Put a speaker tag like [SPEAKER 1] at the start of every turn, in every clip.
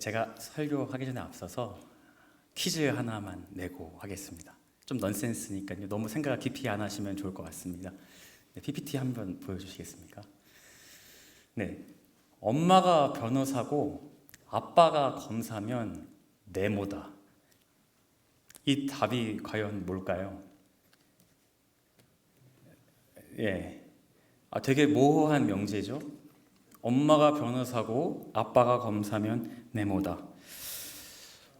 [SPEAKER 1] 제가 설교하기 전에 앞서서 퀴즈 하나만 내고 하겠습니다. 좀 넌센스니까요. 너무 생각 깊이 안 하시면 좋을 것 같습니다. 네, PPT 한번 보여주시겠습니까? 네, 엄마가 변호사고 아빠가 검사면 네모다. 이 답이 과연 뭘까요? 예, 되게 모호한 명제죠. 엄마가 변호사고 아빠가 검사면 네모다.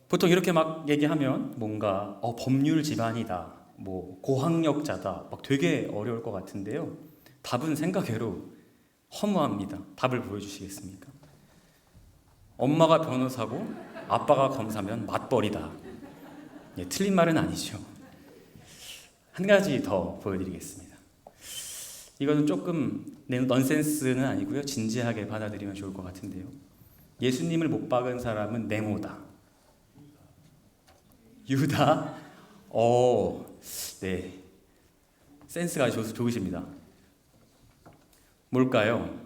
[SPEAKER 1] 보통 이렇게 막 얘기하면 뭔가 법률 집안이다, 뭐 고학력자다, 막 되게 어려울 것 같은데요. 답은 생각외로 허무합니다. 답을 보여주시겠습니까? 엄마가 변호사고 아빠가 검사면 맞벌이다. 예, 틀린 말은 아니죠. 한 가지 더 보여드리겠습니다. 이거는 조금 넌센스는 아니고요. 진지하게 받아들이면 좋을 것 같은데요. 예수님을 못 박은 사람은 네모다. 유다? 네. 센스가 좋으십니다. 뭘까요?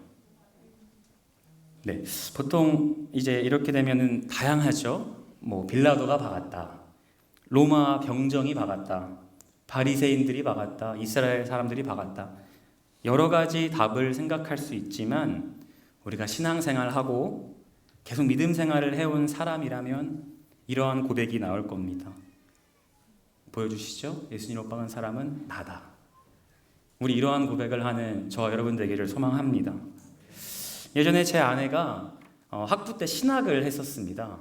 [SPEAKER 1] 네. 보통 이제 이렇게 되면은 다양하죠. 뭐 빌라도가 박았다. 로마 병정이 박았다. 바리새인들이 박았다. 이스라엘 사람들이 박았다. 여러 가지 답을 생각할 수 있지만 우리가 신앙생활하고 계속 믿음 생활을 해온 사람이라면 이러한 고백이 나올 겁니다. 보여주시죠? 예수님 못 박은 사람은 나다. 우리 이러한 고백을 하는 저와 여러분 되기를 소망합니다. 예전에 제 아내가 학부 때 신학을 했었습니다.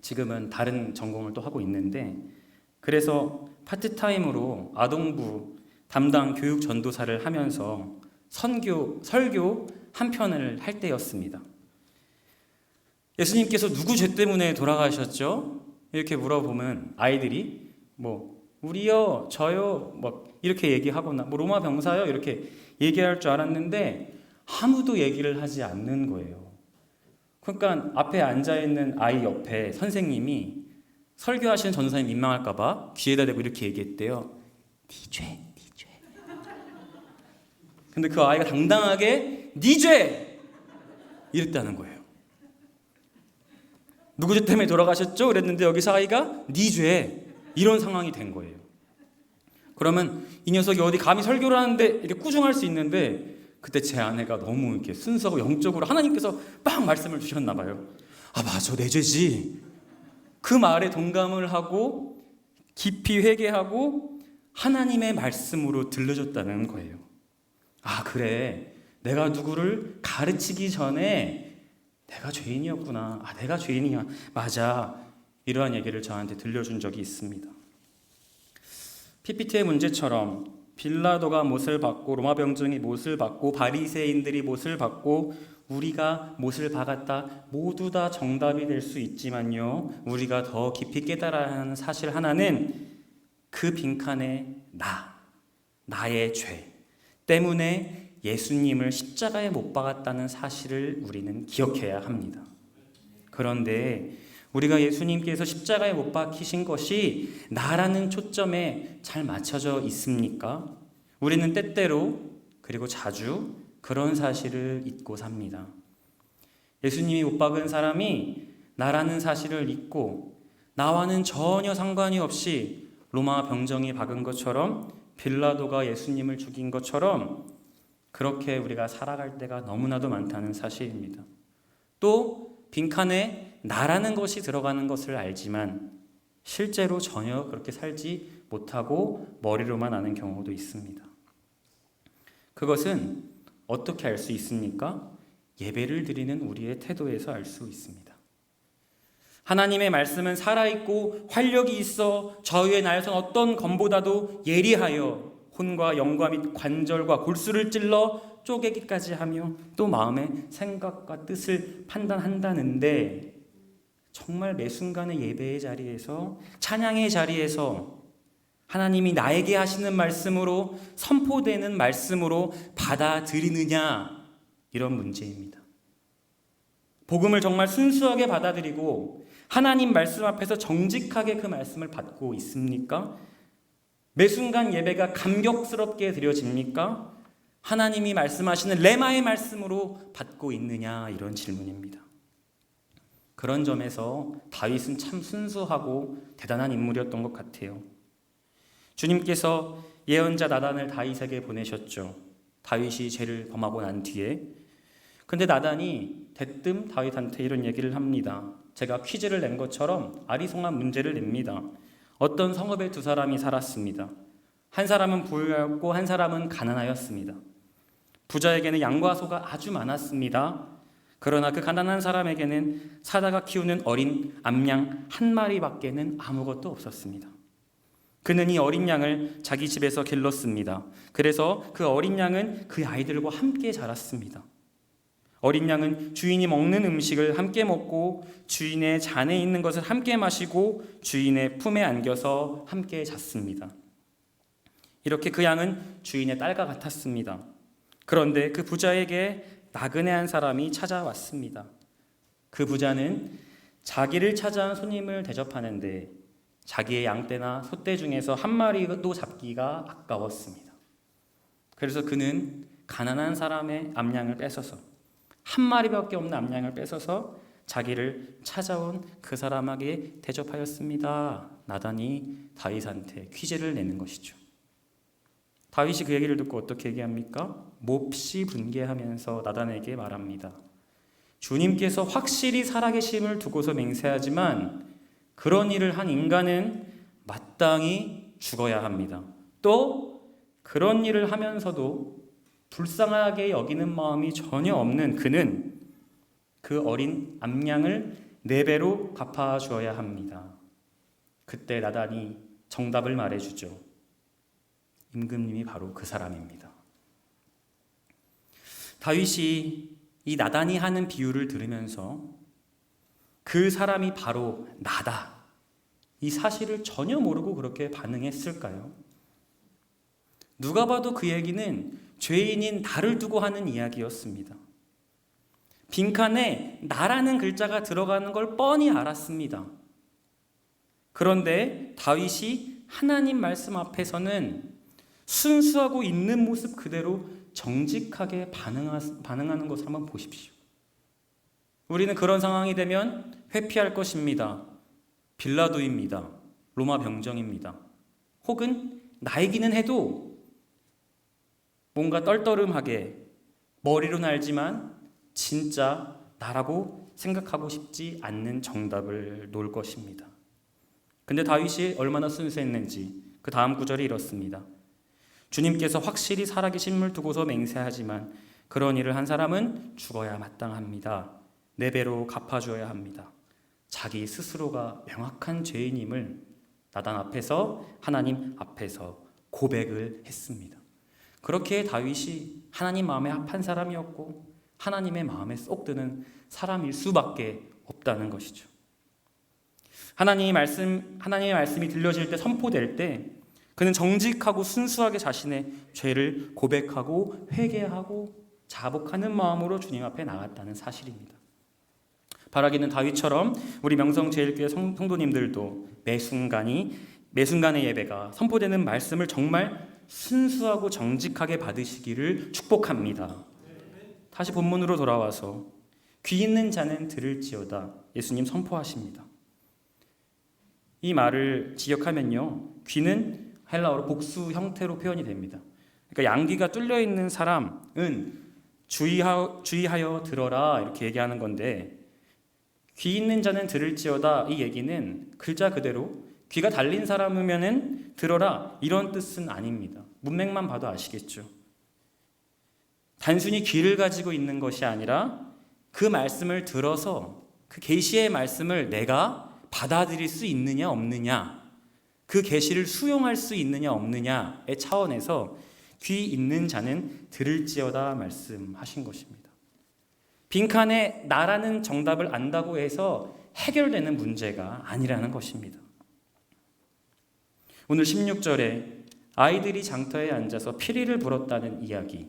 [SPEAKER 1] 지금은 다른 전공을 또 하고 있는데, 그래서 파트타임으로 아동부 담당 교육 전도사를 하면서 설교 한 편을 할 때였습니다. 예수님께서 누구 죄 때문에 돌아가셨죠? 이렇게 물어보면 아이들이 뭐 우리요, 저요, 뭐 이렇게 얘기하거나 뭐 로마 병사요 이렇게 얘기할 줄 알았는데 아무도 얘기를 하지 않는 거예요. 그러니까 앞에 앉아있는 아이 옆에 선생님이 설교하시는 전도사님 민망할까 봐 귀에다 대고 이렇게 얘기했대요. 네 죄, 네 죄. 근데 그 아이가 당당하게 네 죄! 이랬다는 거예요. 누구 죄 때문에 돌아가셨죠? 그랬는데 여기서 아이가 네 죄. 이런 상황이 된 거예요. 그러면 이 녀석이 어디 감히 설교를 하는데 이렇게 꾸중할 수 있는데, 그때 제 아내가 너무 이렇게 순수하고 영적으로 하나님께서 막 말씀을 주셨나 봐요. 아, 맞아, 내 죄지. 그 말에 동감을 하고 깊이 회개하고 하나님의 말씀으로 들려줬다는 거예요. 아, 그래, 내가 누구를 가르치기 전에 내가 죄인이었구나. 아, 내가 죄인이야. 맞아. 이러한 얘기를 저한테 들려준 적이 있습니다. PPT의 문제처럼 빌라도가 못을 받고 로마 병정이 못을 받고 바리새인들이 못을 받고 우리가 못을 박았다. 모두 다 정답이 될 수 있지만요. 우리가 더 깊이 깨달아야 하는 사실 하나는 그 빈칸에 나의 죄 때문에 예수님을 십자가에 못 박았다는 사실을 우리는 기억해야 합니다. 그런데 우리가 예수님께서 십자가에 못 박히신 것이 나라는 초점에 잘 맞춰져 있습니까? 우리는 때때로 그리고 자주 그런 사실을 잊고 삽니다. 예수님이 못 박은 사람이 나라는 사실을 잊고 나와는 전혀 상관이 없이 로마 병정이 박은 것처럼 빌라도가 예수님을 죽인 것처럼 그렇게 우리가 살아갈 때가 너무나도 많다는 사실입니다. 또 빈칸에 나라는 것이 들어가는 것을 알지만 실제로 전혀 그렇게 살지 못하고 머리로만 아는 경우도 있습니다. 그것은 어떻게 알 수 있습니까? 예배를 드리는 우리의 태도에서 알 수 있습니다. 하나님의 말씀은 살아있고 활력이 있어 저희의 날선 어떤 검보다도 예리하여 혼과 영과 및 관절과 골수를 찔러 쪼개기까지 하며 또 마음의 생각과 뜻을 판단한다는데, 정말 매 순간의 예배의 자리에서 찬양의 자리에서 하나님이 나에게 하시는 말씀으로 선포되는 말씀으로 받아들이느냐, 이런 문제입니다. 복음을 정말 순수하게 받아들이고 하나님 말씀 앞에서 정직하게 그 말씀을 받고 있습니까? 매 순간 예배가 감격스럽게 드려집니까? 하나님이 말씀하시는 레마의 말씀으로 받고 있느냐, 이런 질문입니다. 그런 점에서 다윗은 참 순수하고 대단한 인물이었던 것 같아요. 주님께서 예언자 나단을 다윗에게 보내셨죠. 다윗이 죄를 범하고 난 뒤에. 근데 나단이 대뜸 다윗한테 이런 얘기를 합니다. 제가 퀴즈를 낸 것처럼 아리송한 문제를 냅니다. 어떤 성읍에 두 사람이 살았습니다. 한 사람은 부유하였고 한 사람은 가난하였습니다. 부자에게는 양과 소가 아주 많았습니다. 그러나 그 가난한 사람에게는 사다가 키우는 어린 암양 한 마리밖에는 아무것도 없었습니다. 그는 이 어린 양을 자기 집에서 길렀습니다. 그래서 그 어린 양은 그 아이들과 함께 자랐습니다. 어린 양은 주인이 먹는 음식을 함께 먹고 주인의 잔에 있는 것을 함께 마시고 주인의 품에 안겨서 함께 잤습니다. 이렇게 그 양은 주인의 딸과 같았습니다. 그런데 그 부자에게 나그네 한 사람이 찾아왔습니다. 그 부자는 자기를 찾아온 손님을 대접하는데 자기의 양떼나 소떼 중에서 한 마리도 잡기가 아까웠습니다. 그래서 그는 가난한 사람의 암양을 뺏어서 한 마리밖에 없는 암양을 뺏어서 자기를 찾아온 그 사람에게 대접하였습니다. 나단이 다윗한테 퀴즈를 내는 것이죠. 다윗이 그 얘기를 듣고 어떻게 얘기합니까? 몹시 분개하면서 나단에게 말합니다. 주님께서 확실히 살아계심을 두고서 맹세하지만 그런 일을 한 인간은 마땅히 죽어야 합니다. 또 그런 일을 하면서도 불쌍하게 여기는 마음이 전혀 없는 그는 그 어린 암양을 4배로 갚아주어야 합니다. 그때 나단이 정답을 말해주죠. 임금님이 바로 그 사람입니다. 다윗이 이 나단이 하는 비유를 들으면서 그 사람이 바로 나다, 이 사실을 전혀 모르고 그렇게 반응했을까요? 누가 봐도 그 얘기는 죄인인 나를 두고 하는 이야기였습니다. 빈칸에 나라는 글자가 들어가는 걸 뻔히 알았습니다. 그런데 다윗이 하나님 말씀 앞에서는 순수하고 있는 모습 그대로 정직하게 반응하는 것을 한번 보십시오. 우리는 그런 상황이 되면 회피할 것입니다. 빌라도입니다. 로마 병정입니다. 혹은 나이기는 해도 뭔가 떨떠름하게 머리로는 알지만 진짜 나라고 생각하고 싶지 않는 정답을 놓을 것입니다. 근데 다윗이 얼마나 순수했는지 그 다음 구절이 이렇습니다. 주님께서 확실히 살아계심을 두고서 맹세하지만 그런 일을 한 사람은 죽어야 마땅합니다. 4배로 갚아줘야 합니다. 자기 스스로가 명확한 죄인임을 나단 앞에서 하나님 앞에서 고백을 했습니다. 그렇게 다윗이 하나님 마음에 합한 사람이었고 하나님의 마음에 쏙 드는 사람일 수밖에 없다는 것이죠. 하나님의 말씀이 들려질 때, 선포될 때 그는 정직하고 순수하게 자신의 죄를 고백하고 회개하고 자복하는 마음으로 주님 앞에 나갔다는 사실입니다. 바라기는 다윗처럼 우리 명성제일교회 성도님들도 매 순간의 예배가 선포되는 말씀을 정말 순수하고 정직하게 받으시기를 축복합니다. 다시 본문으로 돌아와서 귀 있는 자는 들을지어다 예수님 선포하십니다. 이 말을 기억하면요, 귀는 헬라어로 복수 형태로 표현이 됩니다. 그러니까 양귀가 뚫려 있는 사람은 주의하여 들어라 이렇게 얘기하는 건데, 귀 있는 자는 들을지어다 이 얘기는 글자 그대로 귀가 달린 사람이면은 들어라 이런 뜻은 아닙니다. 문맥만 봐도 아시겠죠. 단순히 귀를 가지고 있는 것이 아니라 그 말씀을 들어서 그 계시의 말씀을 내가 받아들일 수 있느냐 없느냐, 그 계시를 수용할 수 있느냐 없느냐의 차원에서 귀 있는 자는 들을지어다 말씀하신 것입니다. 빈칸에 나라는 정답을 안다고 해서 해결되는 문제가 아니라는 것입니다. 오늘 16절에 아이들이 장터에 앉아서 피리를 불었다는 이야기,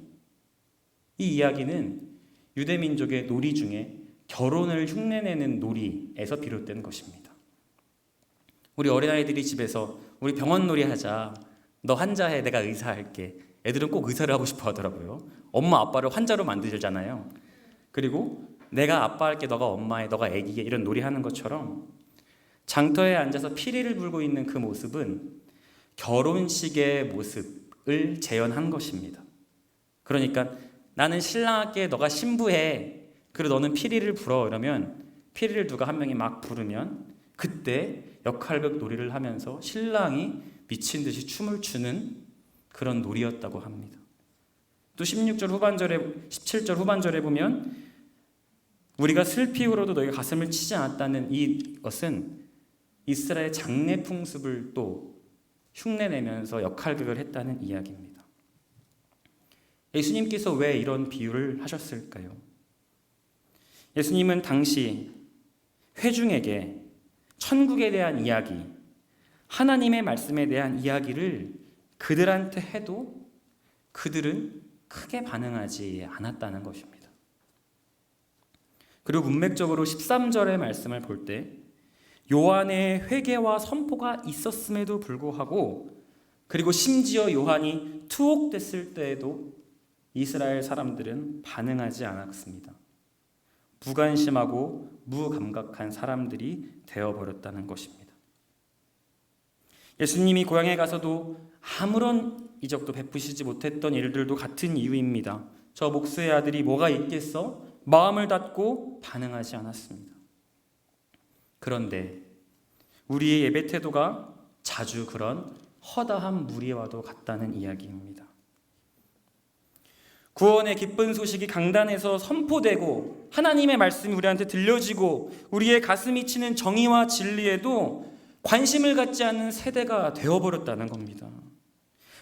[SPEAKER 1] 이 이야기는 유대민족의 놀이 중에 결혼을 흉내내는 놀이에서 비롯된 것입니다. 우리 어린아이들이 집에서 우리 병원놀이 하자, 너 환자해 내가 의사할게, 애들은 꼭 의사를 하고 싶어 하더라고요. 엄마 아빠를 환자로 만들잖아요. 그리고 내가 아빠 할게, 너가 엄마해, 너가 애기해, 이런 놀이하는 것처럼 장터에 앉아서 피리를 불고 있는 그 모습은 결혼식의 모습을 재현한 것입니다. 그러니까 나는 신랑할게, 너가 신부해, 그리고 너는 피리를 불어, 이러면 피리를 누가 한 명이 막 부르면 그때 역할극 놀이를 하면서 신랑이 미친 듯이 춤을 추는 그런 놀이였다고 합니다. 또 17절 후반절에 보면 우리가 슬피 울어도 너희가 가슴을 치지 않았다는 이것은 이스라엘 장례 풍습을 또 흉내내면서 역할극을 했다는 이야기입니다. 예수님께서 왜 이런 비유를 하셨을까요? 예수님은 당시 회중에게 천국에 대한 이야기, 하나님의 말씀에 대한 이야기를 그들한테 해도 그들은 크게 반응하지 않았다는 것입니다. 그리고 문맥적으로 13절의 말씀을 볼 때 요한의 회개와 선포가 있었음에도 불구하고, 그리고 심지어 요한이 투옥됐을 때에도 이스라엘 사람들은 반응하지 않았습니다. 무관심하고 무감각한 사람들이 되어버렸다는 것입니다. 예수님이 고향에 가서도 아무런 이적도 베푸시지 못했던 일들도 같은 이유입니다. 저 목수의 아들이 뭐가 있겠어? 마음을 닫고 반응하지 않았습니다. 그런데 우리의 예배 태도가 자주 그런 허다한 무리와도 같다는 이야기입니다. 구원의 기쁜 소식이 강단에서 선포되고 하나님의 말씀이 우리한테 들려지고 우리의 가슴이 치는 정의와 진리에도 관심을 갖지 않는 세대가 되어버렸다는 겁니다.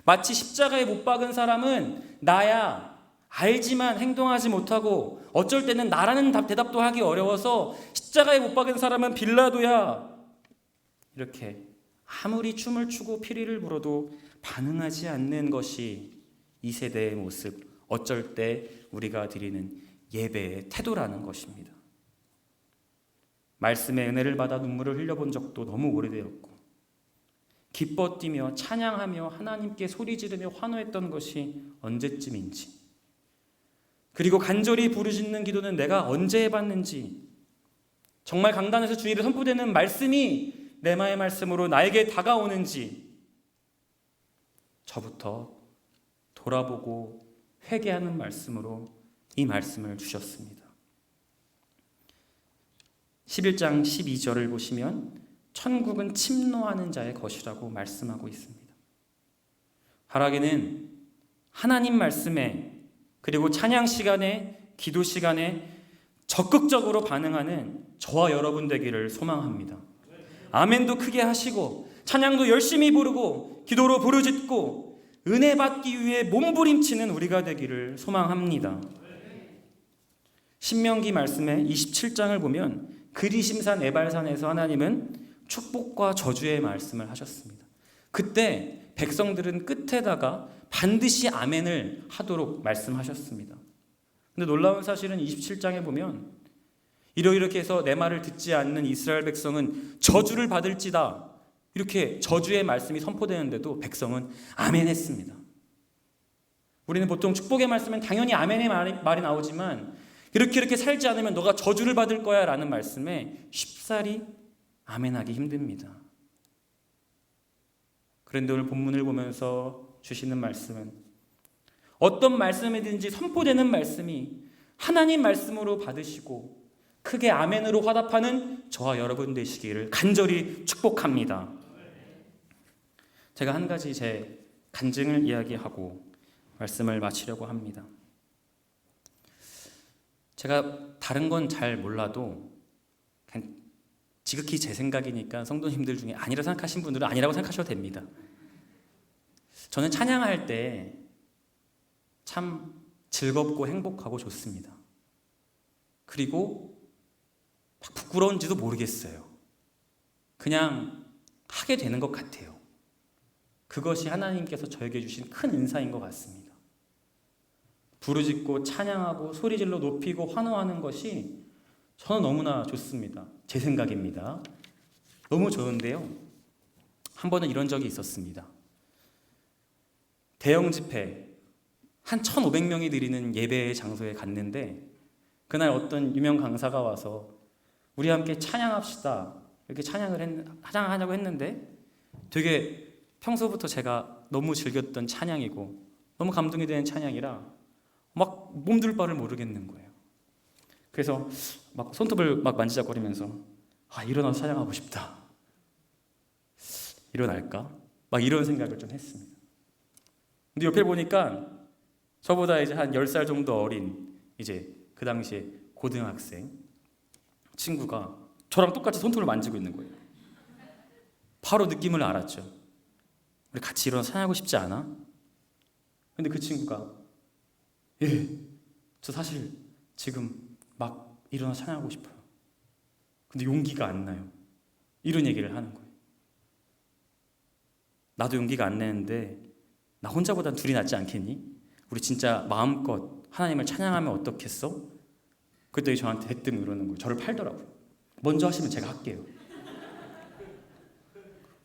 [SPEAKER 1] 마치 십자가에 못 박은 사람은 나야, 알지만 행동하지 못하고 어쩔 때는 나라는 대답도 하기 어려워서 십자가에 못 박은 사람은 빌라도야, 이렇게 아무리 춤을 추고 피리를 불어도 반응하지 않는 것이 이 세대의 모습, 어쩔 때 우리가 드리는 예배의 태도라는 것입니다. 말씀의 은혜를 받아 눈물을 흘려본 적도 너무 오래되었고, 기뻐 뛰며 찬양하며 하나님께 소리 지르며 환호했던 것이 언제쯤인지, 그리고 간절히 부르짖는 기도는 내가 언제 해봤는지, 정말 강단에서 주의를 선포되는 말씀이 레마의 말씀으로 나에게 다가오는지 저부터 돌아보고 회개하는 말씀으로 이 말씀을 주셨습니다. 11장 12절을 보시면 천국은 침노하는 자의 것이라고 말씀하고 있습니다. 바라기는 하나님 말씀에, 그리고 찬양 시간에, 기도 시간에 적극적으로 반응하는 저와 여러분 되기를 소망합니다. 아멘도 크게 하시고 찬양도 열심히 부르고 기도로 부르짖고 은혜 받기 위해 몸부림치는 우리가 되기를 소망합니다. 신명기 말씀의 27장을 보면 그리심산 에발산에서 하나님은 축복과 저주의 말씀을 하셨습니다. 그때 백성들은 끝에다가 반드시 아멘을 하도록 말씀하셨습니다. 근데 놀라운 사실은 27장에 보면 이렇게 해서 내 말을 듣지 않는 이스라엘 백성은 저주를 받을지다, 이렇게 저주의 말씀이 선포되는데도 백성은 아멘 했습니다. 우리는 보통 축복의 말씀은 당연히 아멘의 말이 나오지만 이렇게 살지 않으면 너가 저주를 받을 거야 라는 말씀에 쉽사리 아멘하기 힘듭니다. 그런데 오늘 본문을 보면서 주시는 말씀은 어떤 말씀이든지 선포되는 말씀이 하나님 말씀으로 받으시고 크게 아멘으로 화답하는 저와 여러분 되시기를 간절히 축복합니다. 제가 한 가지 제 간증을 이야기하고 말씀을 마치려고 합니다. 제가 다른 건 잘 몰라도 그냥 지극히 제 생각이니까 성도님들 중에 아니라고 생각하신 분들은 아니라고 생각하셔도 됩니다. 저는 찬양할 때 참 즐겁고 행복하고 좋습니다. 그리고 막 부끄러운지도 모르겠어요. 그냥 하게 되는 것 같아요. 그것이 하나님께서 저에게 주신 큰 은사인 것 같습니다. 부르짖고 찬양하고 소리질러 높이고 환호하는 것이 저는 너무나 좋습니다. 제 생각입니다. 너무 좋은데요. 한 번은 이런 적이 있었습니다. 대형 집회 한 1,500명이 드리는 예배 장소에 갔는데 그날 어떤 유명 강사가 와서 우리 함께 찬양합시다 이렇게 찬양하냐고 했는데 되게 평소부터 제가 너무 즐겼던 찬양이고 너무 감동이 되는 찬양이라 막 몸둘 바를 모르겠는 거예요. 그래서 막 손톱을 막 만지작거리면서 일어나서 찬양하고 싶다. 일어날까? 막 이런 생각을 좀 했습니다. 근데 옆에 보니까 저보다 이제 한 10살 정도 어린 이제 그 당시에 고등학생 친구가 저랑 똑같이 손톱을 만지고 있는 거예요. 바로 느낌을 알았죠. 우리 같이 일어나서 찬양하고 싶지 않아? 근데 그 친구가 저 사실 지금 막 일어나서 찬양하고 싶어요. 근데 용기가 안 나요. 이런 얘기를 하는 거예요. 나도 용기가 안 나는데 나 혼자보단 둘이 낫지 않겠니? 우리 진짜 마음껏 하나님을 찬양하면 어떻겠어? 그랬더니 저한테 대뜸 이러는 거예요. 저를 팔더라고요. 먼저 하시면 제가 할게요.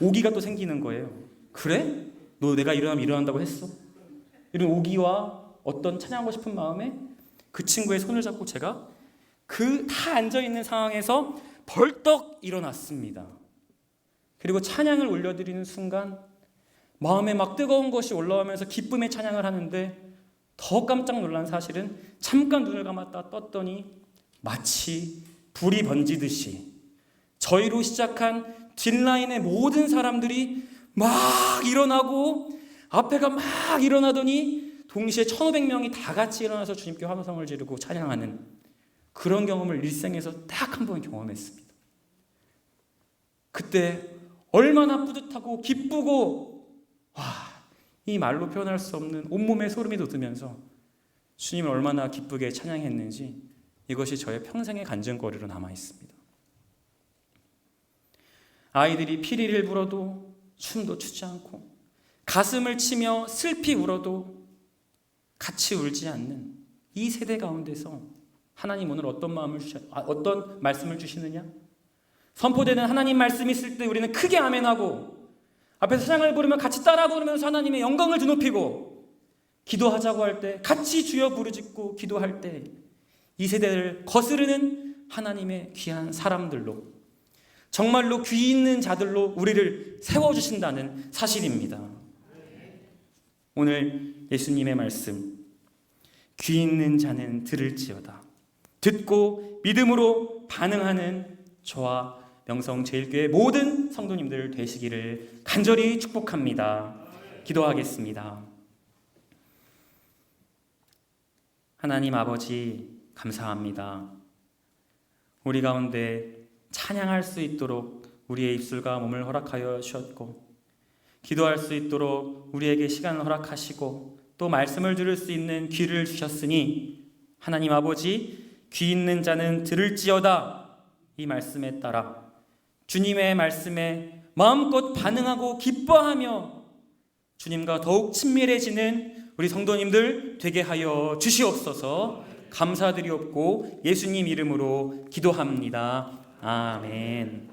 [SPEAKER 1] 오기가 또 생기는 거예요. 그래? 너 내가 일어나면 일어난다고 했어? 이런 오기와 어떤 찬양하고 싶은 마음에 그 친구의 손을 잡고 제가 그 다 앉아있는 상황에서 벌떡 일어났습니다. 그리고 찬양을 올려드리는 순간 마음에 막 뜨거운 것이 올라오면서 기쁨의 찬양을 하는데 더 깜짝 놀란 사실은 잠깐 눈을 감았다 떴더니 마치 불이 번지듯이 저희로 시작한 뒷라인의 모든 사람들이 막 일어나고 앞에가 막 일어나더니 동시에 1500명이 다 같이 일어나서 주님께 화성을 지르고 찬양하는 그런 경험을 일생에서 딱 한 번 경험했습니다. 그때 얼마나 뿌듯하고 기쁘고 이 말로 표현할 수 없는 온몸에 소름이 돋으면서 주님을 얼마나 기쁘게 찬양했는지 이것이 저의 평생의 간증거리로 남아있습니다. 아이들이 피리를 불어도 춤도 추지 않고 가슴을 치며 슬피 울어도 같이 울지 않는 이 세대 가운데서 하나님 오늘 어떤 말씀을 주시느냐? 선포되는 하나님 말씀이 있을 때 우리는 크게 아멘하고 앞에서 찬양을 부르면 같이 따라 부르면서 하나님의 영광을 드높이고 기도하자고 할 때 같이 주여 부르짖고 기도할 때 이 세대를 거스르는 하나님의 귀한 사람들로 정말로 귀 있는 자들로 우리를 세워주신다는 사실입니다. 오늘 예수님의 말씀 귀 있는 자는 들을지어다. 듣고 믿음으로 반응하는 저와 명성제일교회 모든 성도님들 되시기를 간절히 축복합니다. 기도하겠습니다. 하나님 아버지 감사합니다. 우리 가운데 찬양할 수 있도록 우리의 입술과 몸을 허락하여 주셨고 기도할 수 있도록 우리에게 시간을 허락하시고 또 말씀을 들을 수 있는 귀를 주셨으니 하나님 아버지 귀 있는 자는 들을지어다 이 말씀에 따라 주님의 말씀에 마음껏 반응하고 기뻐하며 주님과 더욱 친밀해지는 우리 성도님들 되게 하여 주시옵소서. 감사드리옵고 예수님 이름으로 기도합니다. 아멘.